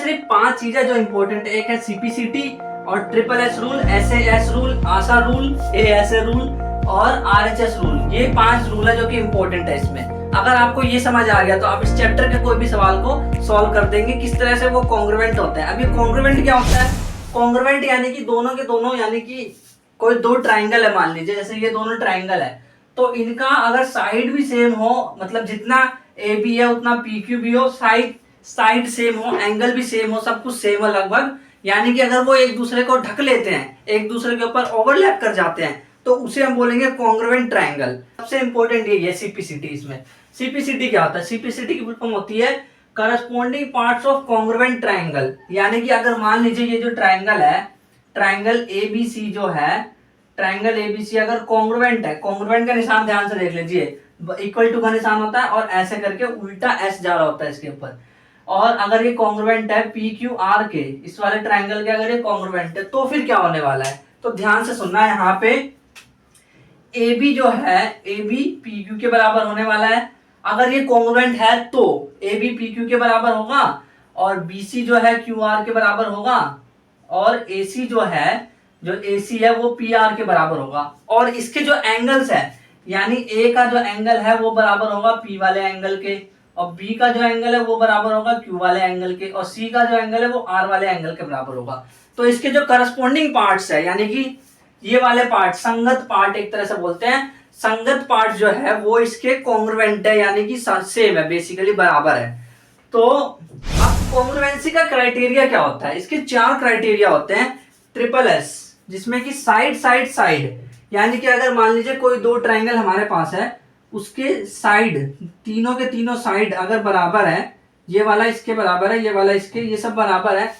सिर्फ 5 चीजें जो इंपॉर्टेंट है। एक है सीपीसीटी और triple S rule, SAS rule, आशा रूल, एएसए रूल और आरएचएस रूल। ये 5 रूल है जो कि इंपॉर्टेंट है इसमें। अगर आपको ये समझ आ गया तो आप इस चैप्टर के कोई भी सवाल को सॉल्व कर देंगे किस तरह से वो कॉन्ग्रुएंट होता है। अभी कॉन्ग्रुएंट क्या होता है? कॉन्ग्रुएंट यानी कि दोनों के दोनों, यानी कि कोई दो ट्राइंगल है, मान लीजिए जैसे ये दोनों ट्राइंगल है, तो इनका अगर साइड भी सेम हो, मतलब जितना ए बी है उतना पी क्यू भी हो, साइड सेम हो, एंगल भी सेम हो, सब कुछ सेम हो लगभग, यानी कि अगर वो एक दूसरे को ढक लेते हैं, एक दूसरे के ऊपर ओवरलैप कर जाते हैं, तो उसे हम बोलेंगे कॉन्ग्रुएंट ट्राइंगल। सबसे इंपॉर्टेंट ये है सीपीसीटी। इसमें सीपीसीटी क्या होता है? सीपीसीटी की फुल फॉर्म होती है corresponding parts of congruent triangle. यानी कि अगर मान लीजिए ये जो ट्राइंगल है, ट्राइंगल एबीसी जो है, ट्राइंगल एबीसी अगर कॉन्ग्रुएंट है, कॉन्ग्रुएंट का निशान ध्यान से देख लीजिए, इक्वल टू का निशान होता है और ऐसे करके उल्टा एस जा रहा होता है इसके ऊपर। और अगर ये कॉन्ग्रुएंट है पी क्यू आर के, इस वाले ट्राइंगल के अगर ये कॉन्ग्रुएंट है, तो फिर क्या होने वाला है? तो ध्यान से सुनना है, यहाँ पे ए बी जो है, ए बी पी क्यू के बराबर होने वाला है। अगर ये कॉन्ग्रुएंट है तो ए बी पी क्यू के बराबर होगा, और बी सी जो है क्यू आर के बराबर होगा, और ए सी जो है, जो ए सी है वो पी आर के बराबर होगा। और इसके जो एंगल्स है, यानी ए का जो एंगल है वो बराबर होगा पी वाले एंगल के, और बी का जो एंगल है वो बराबर होगा क्यू वाले एंगल के, और सी का जो एंगल है वो आर वाले एंगल के बराबर होगा। तो इसके जो करस्पॉन्डिंग पार्ट्स है, यानी कि ये वाले पार्ट, संगत पार्ट एक तरह से बोलते हैं, संगत पार्ट जो है वो इसके कॉन्ग्रुएंट है, यानी कि सेम है, बेसिकली बराबर है। तो अब कॉन्ग्रुएंसी का क्राइटेरिया क्या होता है? इसके 4 क्राइटेरिया होते हैं। ट्रिपल एस, जिसमें कि साइड साइड साइड, यानी कि अगर मान लीजिए कोई दो ट्राइंगल हमारे पास है, उसके साइड, तीनों के तीनों साइड अगर बराबर है, ये वाला इसके बराबर है, ये वाला इसके, ये सब बराबर है,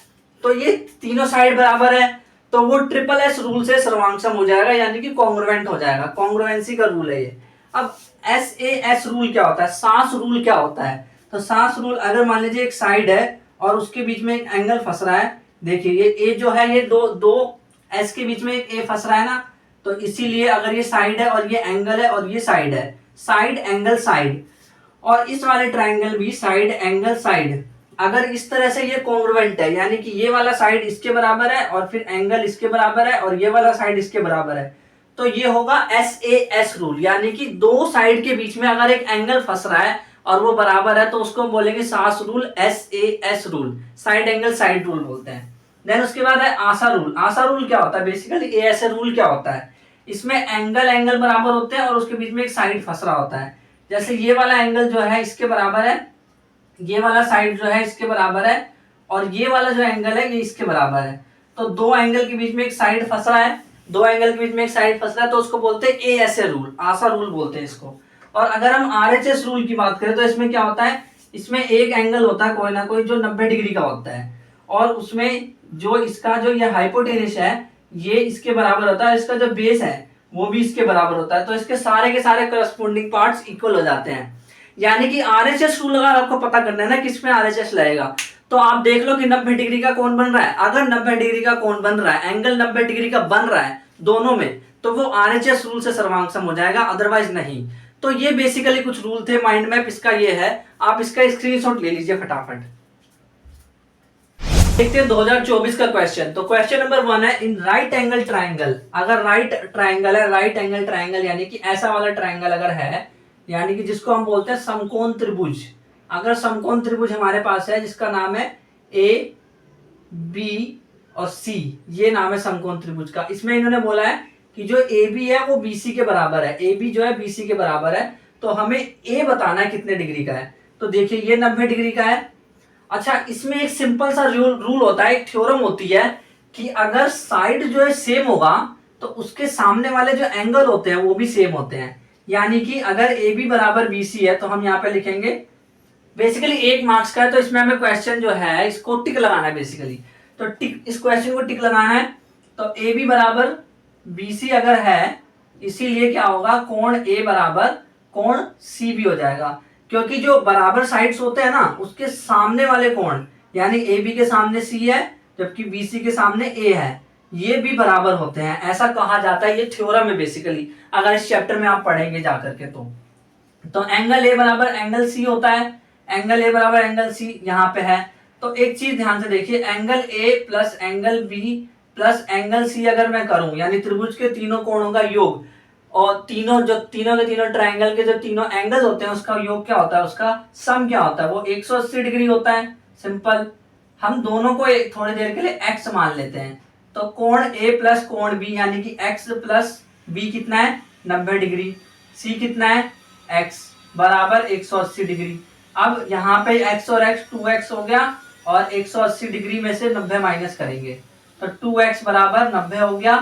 तो ये तीनों साइड बराबर है, तो वो ट्रिपल एस रूल से सर्वांगसम हो जाएगा, यानी कि कॉन्ग्रुएंट हो जाएगा। कॉन्ग्रुएंसी का रूल है ये। अब एस ए एस रूल क्या होता है? सांस रूल क्या होता है? तो सांस रूल, अगर मान लीजिए एक साइड है और उसके बीच में एक एंगल फंस रहा है, देखिए ये ए जो है, ये दो एस के बीच में एक ए फंस रहा है ना, तो इसीलिए अगर ये साइड है और ये एंगल है और ये साइड है, साइड एंगल साइड, और इस वाले ट्राइंगल भी साइड एंगल साइड, अगर इस तरह से ये कॉन्ग्रुएंट है, यानी कि ये वाला साइड इसके बराबर है और फिर एंगल इसके बराबर है और ये वाला साइड इसके बराबर है, तो ये होगा एस ए एस रूल। यानी कि दो साइड के बीच में अगर एक एंगल फंस रहा है और वो बराबर है, तो उसको बोलेंगे सांस rule, S A S rule, side angle side rule बोलते हैं। देन उसके बाद है आशा रूल। आशा रूल क्या होता है? Basically A S a rule क्या होता है? इसमें एंगल बराबर होते हैं और उसके बीच में एक साइड फंस रहा होता है। जैसे ये वाला एंगल जो है इसके बराबर है, ये वाला साइड जो है इसके बराबर है, और ये वाला जो एंगल है ये इसके बराबर है, तो दो एंगल के बीच में एक साइड फंस रहा है, दो एंगल के बीच में एक साइड फंस रहा है, तो उसको बोलते हैं ए एस ए रूल, आशा रूल बोलते हैं इसको। और अगर हम आर एच एस रूल की बात करें तो इसमें क्या होता है? इसमें एक एंगल होता है कोई ना कोई जो 90 डिग्री का होता है, और उसमें जो इसका जो ये हाइपोटेनस है ये इसके बराबर होता है, इसका जो बेस है वो भी इसके बराबर होता है, तो इसके सारे के सारे करस्पॉन्डिंग पार्ट्स इक्वल हो जाते हैं। यानी कि आरएचएस रूल अगर आपको पता करना है ना किसमें आरएचएस लगेगा, तो आप देख लो कि 90 डिग्री का कोण बन रहा है। अगर 90 डिग्री का कोण बन रहा है, एंगल 90 डिग्री का बन रहा है दोनों में, तो वो आरएचएस रूल से सर्वांगसम हो जाएगा, अदरवाइज नहीं। तो ये बेसिकली कुछ रूल थे, माइंड मैप इसका ये है, आप इसका स्क्रीनशॉट ले लीजिए फटाफट। देखते हैं 2024 का क्वेश्चन। तो क्वेश्चन नंबर 1 है, इन राइट एंगल ट्राइंगल, अगर राइट ट्राइंगल है, राइट एंगल ट्राइंगल यानी कि ऐसा वाला ट्राइंगल अगर है, यानी कि जिसको हम बोलते हैं समकोण त्रिभुज, अगर समकोण त्रिभुज हमारे पास है जिसका नाम है ए बी और सी, ये नाम है समकोण त्रिभुज का। इसमें इन्होंने बोला है कि जो ए बी है वो बी सी के बराबर है, ए बी जो है बी सी के बराबर है, तो हमें ए बताना है कितने डिग्री का है। तो देखिए ये 90 डिग्री का है। अच्छा, इसमें एक सिंपल सा रूल होता है, एक थ्योरम होती है कि अगर साइड जो है सेम होगा तो उसके सामने वाले जो एंगल होते हैं वो भी सेम होते हैं। यानी कि अगर ए बी बराबर बी सी है तो हम यहाँ पे लिखेंगे, बेसिकली 1 मार्क्स का है तो इसमें हमें क्वेश्चन जो है इसको टिक लगाना है बेसिकली। तो टिक, इस क्वेश्चन को टिक लगाना है। तो ए बी बराबर बी सी अगर है, इसीलिए क्या होगा, कोण ए बराबर कोण सी भी हो जाएगा, क्योंकि जो बराबर साइड्स होते हैं ना उसके सामने वाले कोण, यानी ए बी के सामने सी है जबकि बी सी के सामने ए है, ये भी बराबर होते हैं, ऐसा कहा जाता है। ये थ्योरम है बेसिकली, अगर इस चैप्टर में आप पढ़ेंगे जाकर के तो एंगल ए बराबर एंगल सी होता है, एंगल ए बराबर एंगल सी यहाँ पे है। तो एक चीज ध्यान से देखिए, angle A plus angle B plus angle C अगर मैं करूं, यानी त्रिभुज के तीनों कोणों का योग, और तीनों के तीनों ट्राइंगल के जो तीनों एंगल होते हैं उसका योग क्या होता है, उसका सम क्या होता है, वो 180 डिग्री होता है। सिंपल। हम दोनों को थोड़ी देर के लिए x मान लेते हैं। तो कोण a प्लस कोण b यानी कि x प्लस b कितना है, 90 डिग्री। c कितना है, x बराबर 180 डिग्री। अब यहाँ पे x और x 2x हो गया, और 180 डिग्री में से 90 माइनस करेंगे तो 2x बराबर 90 हो गया,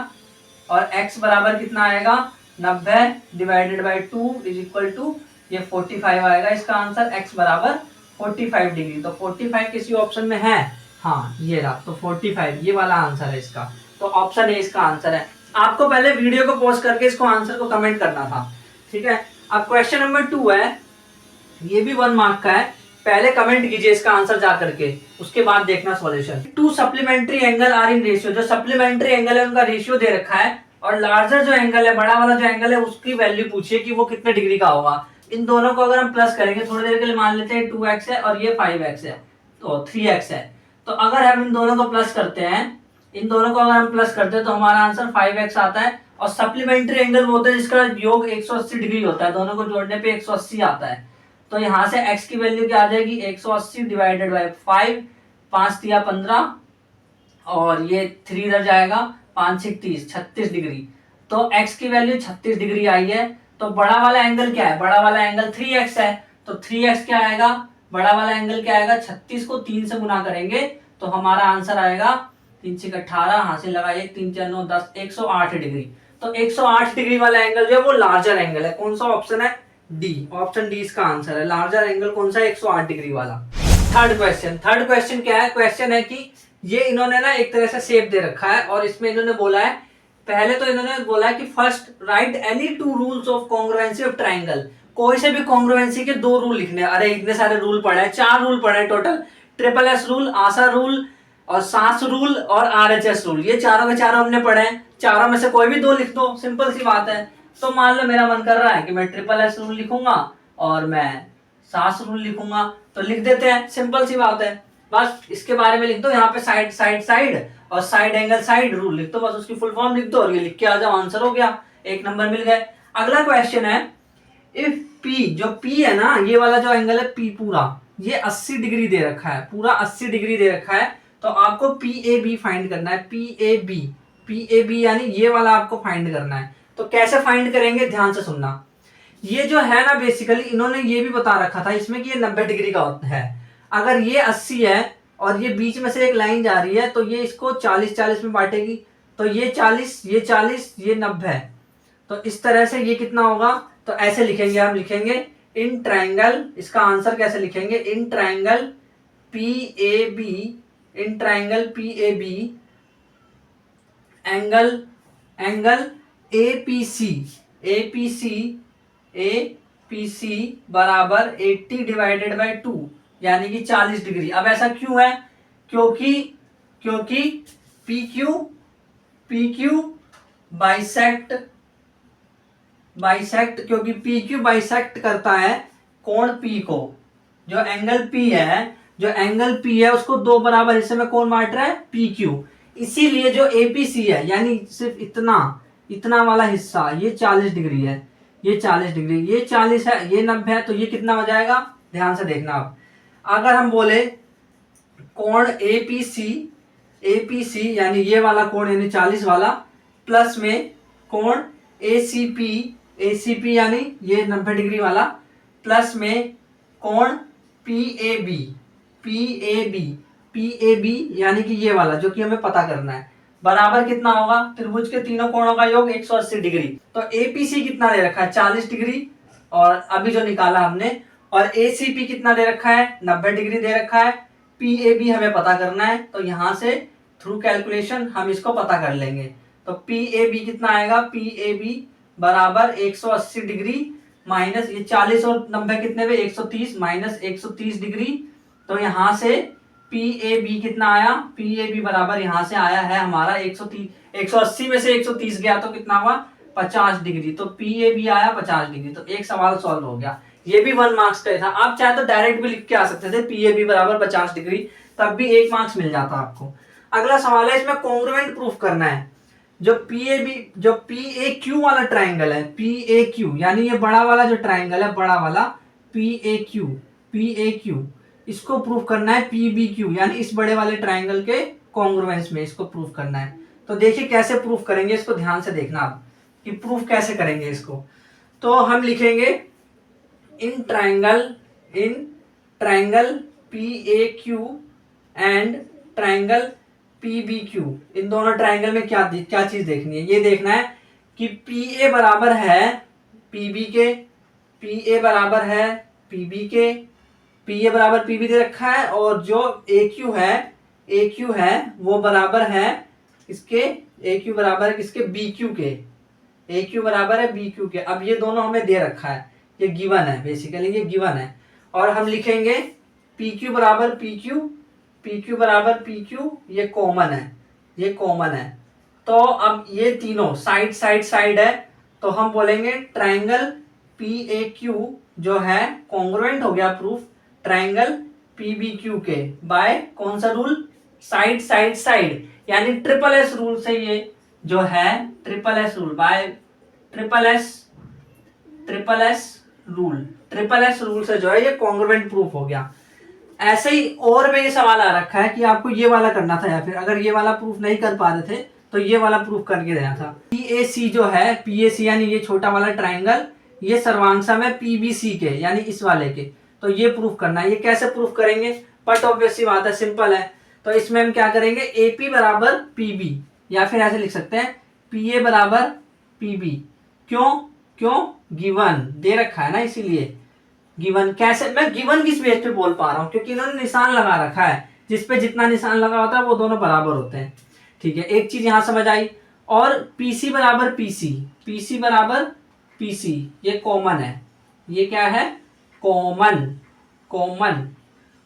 और x बराबर कितना आएगा, 90 divided by 2 is equal to ये 45 आएगा। इसका आंसर x बराबर 45 डिग्री। तो 45 किसी ऑप्शन में है, हाँ ये रहा, तो 45 ये वाला आंसर है इसका। तो ऑप्शन ए इसका आंसर है। आपको पहले वीडियो को पॉज करके इसको आंसर को कमेंट करना था, ठीक है। अब क्वेश्चन नंबर 2 है, ये भी 1 मार्क का है। पहले कमेंट कीजिए इसका आंसर जा करके, उसके बाद देखना solution. 2 supplementary angle are in ratio, जो सप्लीमेंट्री एंगल है उनका रेशियो दे रखा है, और लार्जर जो एंगल है, बड़ा वाला जो एंगल है, उसकी वैल्यू पूछिए कि वो कितने डिग्री का होगा। इन दोनों को अगर हम प्लस करेंगे, थोड़ी देर के लिए मान लेते हैं 2x है और ये 5x है, तो 3x है। तो अगर हम इन दोनों को प्लस करते हैं, इन दोनों को अगर हम प्लस करते हैं तो हमारा आंसर 5x आता है। और सप्लीमेंट्री एंगल वो होता है जिसका योग 180 डिग्री होता है, दोनों को जोड़ने पे 180 आता है। तो यहाँ से x की वैल्यू क्या आ जाएगी, 180 डिवाइडेड बाई 5, 5 दिया 15, और ये 3 इधर जाएगा, 5 6 30, 36 डिग्री। तो x की वैल्यू 36 डिग्री आई है। तो बड़ा वाला एंगल क्या है, बड़ा वाला एंगल 3x है, तो 3x क्या आएगा, बड़ा वाला एंगल क्या आएगा, 36 को 3 से गुना करेंगे तो हमारा आंसर आएगा 3 6 18, हासिल लगाइए 3 4 9 10, 108 डिग्री। तो 108 डिग्री वाला एंगल जो है वो लार्जर एंगल है। कौन सा ऑप्शन है, डी, ऑप्शन डी इसका आंसर है। लार्जर एंगल कौन सा है, 108 डिग्री वाला। थर्ड क्वेश्चन क्या है, क्वेश्चन है कि ये इन्होंने ना एक तरह से शेप दे रखा है, और इसमें इन्होंने बोला है, पहले तो इन्होंने बोला है कि first right any 2 rules of congruency of triangle. कोई से भी कॉन्ग्रुएंसी के 2 रूल लिखने। अरे इतने सारे रूल पढ़े हैं, 4 रूल पढ़े हैं टोटल, ट्रिपल एस रूल, आशा रूल, और सांस रूल, और आरएचएस रूल। ये चारों के चारों हमने पढ़े हैं। चारों में से कोई भी 2 लिख दो, सिंपल सी बात है। तो मान लो मेरा मन कर रहा है कि मैं ट्रिपल एस रूल लिखूंगा और मैं सांस रूल लिखूंगा, तो लिख देते हैं, सिंपल सी बात है। बस इसके बारे में लिख दो, यहाँ पे साइड साइड साइड और साइड एंगल साइड रूल लिख दो, बस उसकी फुल फॉर्म लिख दो और ये लिख के आ जाओ, आंसर हो गया, 1 नंबर मिल गए। अगला क्वेश्चन है, इफ P, जो P है ना, ये वाला जो एंगल है P पूरा, ये 80 डिग्री दे रखा है, पूरा 80 डिग्री दे रखा है। तो आपको PAB फाइंड करना है, PAB यानी ये वाला आपको फाइंड करना है। तो कैसे फाइंड करेंगे, ध्यान से सुनना। ये जो है ना, बेसिकली इन्होंने ये भी बता रखा था इसमें कि ये 90 डिग्री का है। अगर ये 80 है और ये बीच में से एक लाइन जा रही है, तो ये इसको 40-40 में बांटेगी। तो ये 40, ये 40, ये 90। तो इस तरह से ये कितना होगा, तो ऐसे लिखेंगे, हम लिखेंगे इन ट्राइंगल, इसका आंसर कैसे लिखेंगे, in triangle PAB, in triangle PAB angle APC बराबर 80 डिवाइडेड बाई 2 यानी कि 40 डिग्री। अब ऐसा क्यों है, क्योंकि PQ बाइसेक्ट, क्योंकि PQ बाइसेक्ट करता है कोण P को। जो एंगल P है उसको 2 बराबर हिस्से में कौन बांट रहा है, PQ। इसीलिए जो APC है, यानी सिर्फ इतना वाला हिस्सा, ये 40 डिग्री है, ये 40 डिग्री, ये 40 है, ये 90 है, तो ये कितना हो जाएगा, ध्यान से देखना आप। अगर हम बोले कोण APC यानी ये वाला कोण यानी 40 वाला, प्लस में कोण ACP यानी ये 90 डिग्री वाला, प्लस में कोण PAB यानी कि ये वाला जो कि हमें पता करना है, बराबर कितना होगा, त्रिभुज के तीनों कोणों का योग 180 डिग्री। तो APC कितना दे रखा है, 40 डिग्री, और अभी जो निकाला हमने, और ACP कितना दे रखा है, 90 डिग्री दे रखा है। PAB हमें पता करना है, तो यहां से थ्रू कैलकुलेशन हम इसको पता कर लेंगे। तो PAB कितना आएगा, PAB बराबर 180 डिग्री माइनस ये 40 और 90 कितने में, 130 माइनस 130 डिग्री। तो यहां से PAB कितना आया, PAB बराबर यहां से आया है हमारा 130, 180 में से 130 गया तो कितना हुआ, 50 डिग्री। तो PAB आया 50 डिग्री। तो एक सवाल सॉल्व हो गया। ये भी 1 मार्क्स का था। आप चाहे तो डायरेक्ट भी लिख के आ सकते थे, PAB बराबर 50 डिग्री, तब भी 1 मार्क्स मिल जाता आपको। अगला सवाल है, इसमें कॉन्ग्रुएंट प्रूफ करना है। जो PAQ वाला ट्राइंगल है, PAQ यानी ये बड़ा वाला जो ट्राइंगल है, बड़ा वाला PAQ, इसको प्रूफ करना है PBQ यानी इस बड़े वाले ट्राइंगल के कॉन्ग्रुएंस में इसको प्रूफ करना है। तो देखिए कैसे प्रूफ करेंगे इसको, ध्यान से देखना आप कि प्रूफ कैसे करेंगे इसको। तो हम लिखेंगे in triangle PAQ and triangle PBQ, इन दोनों ट्राइंगल में क्या चीज देखनी है, ये देखना है कि PA बराबर है PB के, PA बराबर है PB के, PA बराबर PB दे रखा है, और जो AQ है वो बराबर है इसके, AQ बराबर है किसके, BQ के, AQ बराबर है BQ के। अब ये दोनों हमें दे रखा है, ये गिवन है, बेसिकली ये गिवन है। और हम लिखेंगे PQ बराबर PQ बराबर PQ, ये कॉमन है, तो अब ये तीनों साइड है, तो हम बोलेंगे ट्राइंगल PAQ जो है कॉन्ग्रुएंट हो गया प्रूफ ट्राइंगल PBQ के बाय कौन सा रूल, साइड यानी ट्रिपल एस रूल से, ये जो है triple S rule by triple S rule से जो है ये कॉन्ग्रुएंट प्रूफ हो गया। ऐसे ही और में ये सवाल आ रखा है कि आपको ये वाला करना था, या फिर अगर ये वाला प्रूफ नहीं कर पा रहे थे तो ये वाला प्रूफ करके देना था। PAC जो है, PAC यानी ये छोटा वाला ट्राइंगल, ये सर्वांगसम है PBC के यानी इस वाले के, तो ये प्रूफ करना है। ये कैसे प्रूफ करेंगे, बट ऑब्वियस सी बात है, सिंपल है। तो इसमें हम क्या करेंगे, AP बराबर PB, या फिर ऐसे लिख सकते हैं PA बराबर PB। क्यों गिवन दे रखा है ना, इसीलिए गिवन। कैसे मैं गिवन किस बेस पे बोल पा रहा हूं, क्योंकि इन्होंने निशान लगा रखा है, जिसपे जितना निशान लगा होता है वो दोनों बराबर होते हैं। ठीक है, एक चीज यहां समझ आई। और PC बराबर PC बराबर PC, ये कॉमन है, ये क्या है, कॉमन।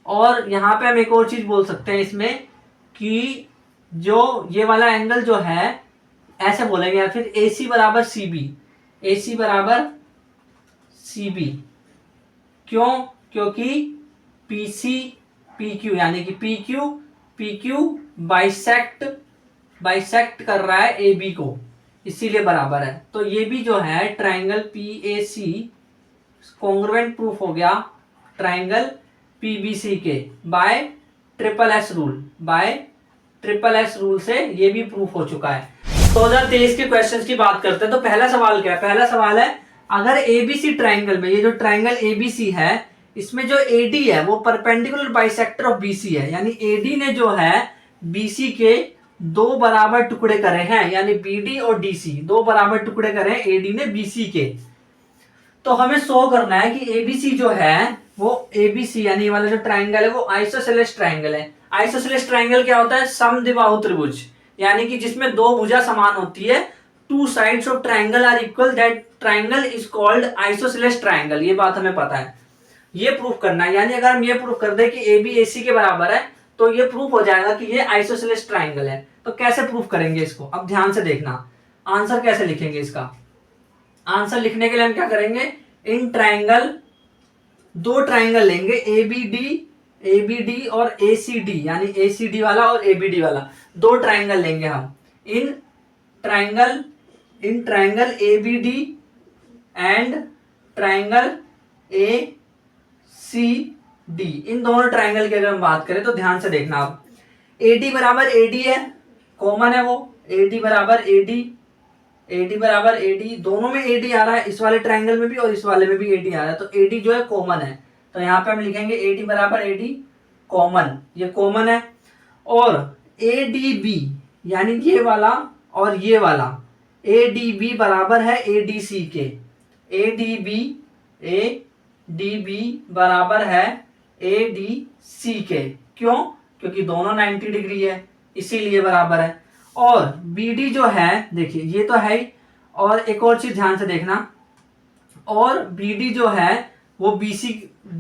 और यहां पे हम एक और चीज बोल सकते हैं इसमें कि जो ये वाला एंगल जो है ऐसे बोलेंगे, या फिर AC बराबर CB। क्योंकि PC PQ यानी कि PQ बाइसेक्ट कर रहा है AB को, इसीलिए बराबर है। तो ये भी जो है ट्राइंगल PAC कॉन्ग्रुएंट प्रूफ हो गया ट्राइंगल PBC के बाय ट्रिपल एस रूल से, ये भी प्रूफ हो चुका है। 2023 के क्वेश्चंस की बात करते हैं। तो पहला सवाल क्या है, पहला सवाल है अगर ABC ट्राइंगल में, ये जो ट्राइंगल ABC है, इसमें जो AD है वो परपेंडिकुलर बाइसेक्टर ऑफ BC है, यानी AD ने जो है BC के दो बराबर टुकड़े करे हैं, यानी BD और DC दो बराबर टुकड़े करे हैं AD ने BC के। तो हमें शो करना है कि ABC जो है वो ABC यानी वाला जो ट्राइंगल है वो आइसोसेलेस ट्राइंगल है। आइसोसेलेस ट्राइंगल क्या होता है, समद्विबाहु त्रिभुज, यानी कि जिसमें दो भुजा समान होती है, two sides of triangle are equal, that triangle is called isosceles triangle. ये बात हमें पता है, ये प्रूफ करना है। यानी अगर हम ये प्रूफ कर दे कि AB AC के बराबर है तो ये प्रूफ हो जाएगा कि ये आइसोसेलेस ट्राइंगल है। तो कैसे प्रूफ करेंगे इसको, अब ध्यान से देखना, आंसर कैसे लिखेंगे इसका। आंसर लिखने के लिए हम क्या करेंगे, इन ट्राइंगल, दो ट्राइंगल लेंगे ABD और ACD, यानी ACD वाला और ABD वाला, दो ट्राइंगल लेंगे हम। In triangle ABD and triangle ACD, इन दोनों ट्राइंगल की अगर हम बात करें तो ध्यान से देखना आप, AD बराबर AD है, कॉमन है वो, AD बराबर AD, दोनों में AD आ रहा है, इस वाले ट्राइंगल में भी और इस वाले में भी AD आ रहा है, तो AD जो है कॉमन है। तो यहाँ पे हम लिखेंगे AD बराबर AD कॉमन, ये कॉमन है। और ADB यानी ये वाला और ये वाला, ADB बराबर है ADC के, ADB बराबर है ADC के। क्योंकि दोनों 90 डिग्री है, इसीलिए बराबर है। और BD जो है, देखिए ये तो है ही, और एक और चीज ध्यान से देखना, और BD जो है वो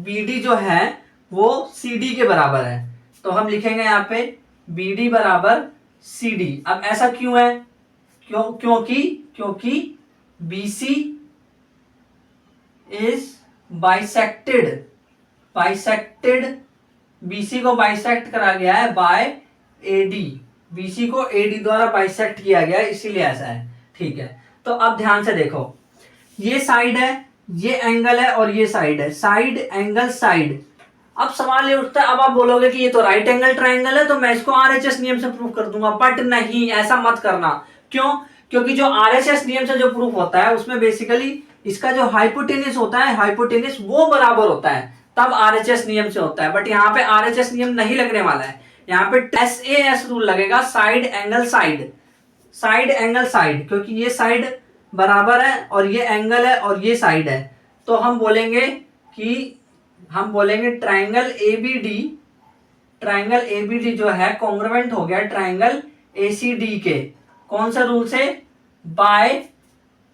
BD जो है वो CD के बराबर है। तो हम लिखेंगे यहाँ पे BD बराबर CD। अब ऐसा क्यों है, क्योंकि BC इज बाइसेक्टेड बीसी को बाइसेक्ट करा गया है बाय एडी, बीसी को एडी द्वारा बाइसेक्ट किया गया है, इसीलिए ऐसा है। ठीक है, तो अब ध्यान से देखो, ये साइड है, ये एंगल है और ये साइड है, साइड एंगल साइड। अब सवाल ये उठता है, अब आप बोलोगे कि ये तो राइट एंगल ट्राइंगल है तो मैं इसको आरएचएस नियम से प्रूव कर दूंगा, बट नहीं, ऐसा मत करना। क्यों? क्योंकि जो आरएचएस नियम से जो प्रूफ होता है उसमें बेसिकली इसका जो हाइपोटेनिस होता है, हाइपोटेनिस वो बराबर होता है, तब आरएचएस नियम से होता है। बट यहाँ पे आरएचएस नियम नहीं लगने वाला है, यहाँ पे एसएएस रूल लगेगा, side angle side, side angle side, क्योंकि ये साइड बराबर है और ये एंगल है और ये साइड है। तो हम बोलेंगे ट्राइंगल एबीडी, ट्राइंगल एबीडी जो है कॉन्ग्रुएंट हो गया ट्राइंगल एसीडी के, कौन सा रूल से? By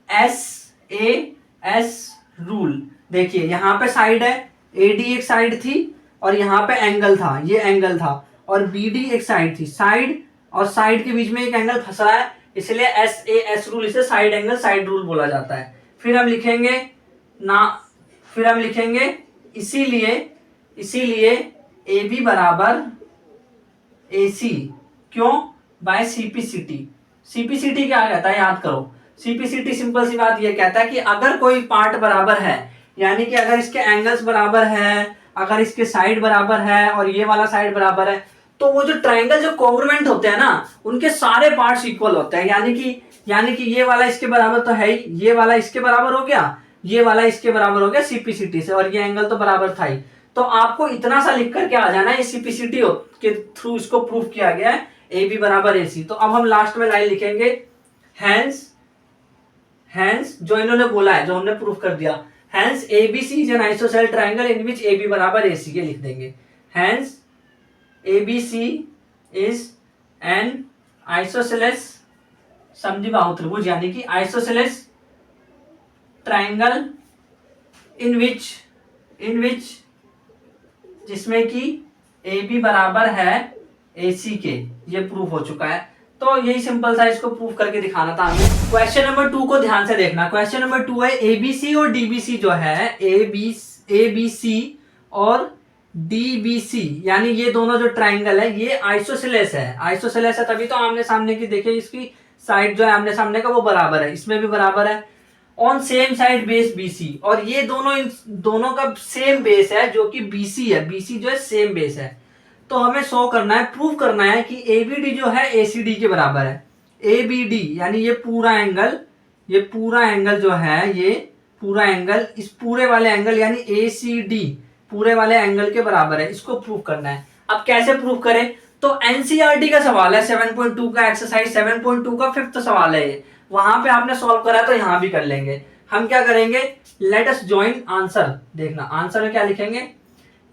SAS rule. देखिए यहाँ पे साइड है, एडी एक साइड थी और यहाँ पे एंगल था, ये एंगल था, और बीडी एक साइड थी, साइड और साइड के बीच में एक एंगल फंसा है, इसलिए एसएएस रूल, इसे साइड एंगल साइड रूल बोला जाता है। फिर हम लिखेंगे इसीलिए ए बी बराबर ए सी, क्यों? By CPCT. सीपीसीटी क्या कहता है, याद करो, सीपीसीटी सिंपल सी बात ये कहता है कि अगर कोई पार्ट बराबर है, यानी कि अगर इसके एंगल्स बराबर है, अगर इसके साइड बराबर है और ये वाला साइड बराबर है, तो वो जो ट्राइंगल जो कॉन्ग्रुएंट होते हैं ना, उनके सारे पार्ट्स इक्वल होते हैं। यानी कि ये वाला इसके बराबर तो है ही, ये वाला इसके बराबर हो गया, ये वाला इसके बराबर हो गया सीपीसीटी से, और ये एंगल तो बराबर था ही। तो आपको इतना सा लिख करके आ जाना है, सीपीसीटी के थ्रू इसको प्रूफ किया गया है, ए बी बराबर ए सी। तो अब हम लास्ट में लाइन लिखेंगे, हैंस जो इन्होंने बोला है, जो हमने प्रूफ कर दिया, hence A B C is an isosceles triangle in which A B बराबर ए सी, ये लिख देंगे। Hence A B C is an isosceles समद्विबाहु त्रिभुज, यानी कि आइसोसेलेस ट्राइंगल इन विच जिसमें कि ए बी बराबर है ए सी के, ये प्रूफ हो चुका है। तो यही सिंपल सा इसको प्रूफ करके दिखाना था हमें। क्वेश्चन नंबर 2 को ध्यान से देखना। क्वेश्चन नंबर 2 है एबीसी और डीबीसी जो है, एबीसी और डीबीसी, यानी ये दोनों जो ट्राइंगल है ये आइसोसेलेस है। आइसोसेलेस है तभी तो आमने सामने की, देखिए इसकी साइड जो है आमने सामने का वो बराबर है, इसमें भी बराबर है, on same side base BC, और ये दोनों इन दोनों का सेम बेस है जो कि बीसी है, बीसी जो है सेम बेस है। तो हमें शो करना है, प्रूव करना है कि एबीडी जो है एसीडी के बराबर है। एबीडी यानी ये पूरा एंगल जो है, ये पूरा एंगल इस पूरे वाले एंगल यानी एसीडी पूरे वाले एंगल के बराबर है, इसको प्रूव करना है। अब कैसे प्रूव करें? तो एनसीईआरटी का सवाल है, 7.2 का एक्सरसाइज 7.2 का 5th सवाल है ये, वहां पे आपने सॉल्व करा तो यहां भी कर लेंगे। हम क्या करेंगे, लेट अस जॉइन आंसर। देखना आंसर में क्या लिखेंगे,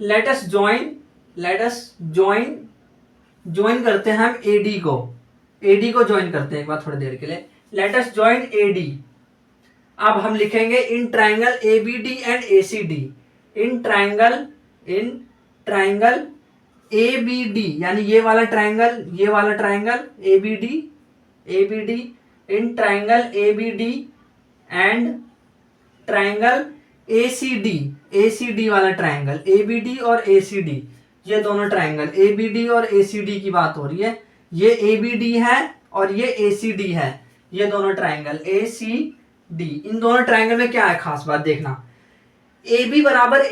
लेट अस जॉइन करते हैं हम एडी को जॉइन करते हैं एक बार थोड़ी देर के लिए, लेट अस जॉइन एडी। अब हम लिखेंगे in triangle ABD and ACD, in triangle ABD यानी ये वाला triangle ABD in triangle ABD and triangle ACD वाला ट्राइंगल, एबीडी और एसीडी, ये दोनों ट्राइंगल एबीडी और एसीडी की बात हो रही है। ये एबीडी है और ये एसीडी है, ये दोनों ट्राइंगल एसीडी। इन दोनों ट्राइंगल में क्या है खास बात देखना, AB बराबर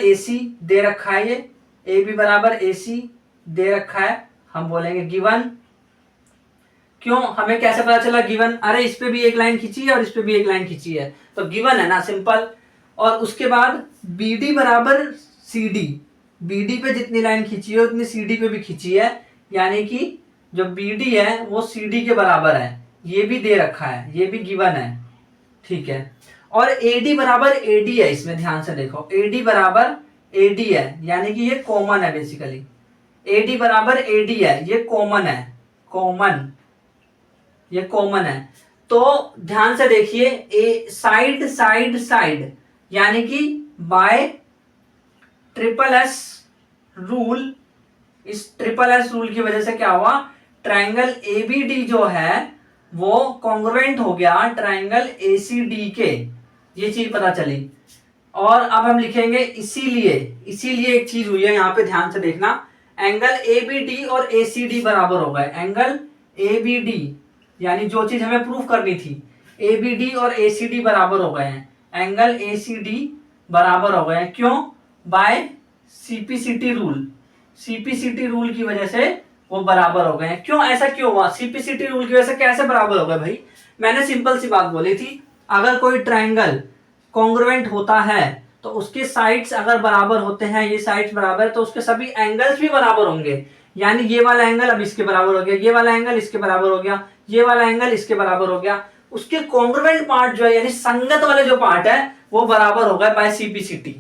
AC दे रखा है, ये AB बराबर AC दे रखा है, हम बोलेंगे गिवन। क्यों, हमें कैसे पता चला गिवन? अरे इस पे भी एक लाइन खींची है और इस पे भी एक लाइन खींची है, तो गिवन है ना, सिंपल। और उसके बाद BD बराबर CD, BD पे जितनी लाइन खींची है उतनी CD पे भी खींची है, यानी कि जो BD है वो CD के बराबर है, ये भी दे रखा है, ये भी गिवन है, ठीक है। और AD बराबर AD है, इसमें ध्यान से देखो, AD बराबर AD है, यानी कि ये कॉमन है बेसिकली, AD बराबर AD है, ये कॉमन है, ये कॉमन है। तो ध्यान से देखिए, साइड यानी कि बाय ट्रिपल एस रूल, इस ट्रिपल एस रूल की वजह से क्या हुआ, ट्राइंगल एबीडी जो है वो कॉन्ग्रुएंट हो गया ट्राइंगल एसीडी के, ये चीज पता चली। और अब हम लिखेंगे इसीलिए, इसीलिए एक चीज हुई है यहाँ पे, ध्यान से देखना, एंगल ए बी डी और ए सी डी बराबर हो गए। एंगल ए बी डी यानी जो चीज हमें प्रूफ करनी थी, ए बी डी और ए सी डी बराबर हो गए हैं। एंगल ए सी डी बराबर हो गए हैं, क्यों? By CPCT rule. CPCT rule की वजह से वो बराबर हो गए हैं। क्यों, ऐसा क्यों हुआ? सीपीसीटी रूल की वजह से कैसे बराबर हो गए भाई? मैंने सिंपल सी बात बोली थी, अगर कोई ट्रायंगल कॉन्ग्रुएंट होता है तो उसके साइड्स अगर बराबर होते हैं, ये साइड्स बराबर है, तो उसके सभी एंगल्स भी बराबर होंगे। यानी ये वाला एंगल अब इसके बराबर हो गया, ये वाला एंगल इसके बराबर हो गया, ये वाला एंगल इसके बराबर हो गया। उसके कॉन्ग्रुएंट पार्ट जो है, यानी संगत वाले जो पार्ट है, वो बराबर हो गए बाय सीपीसीटी।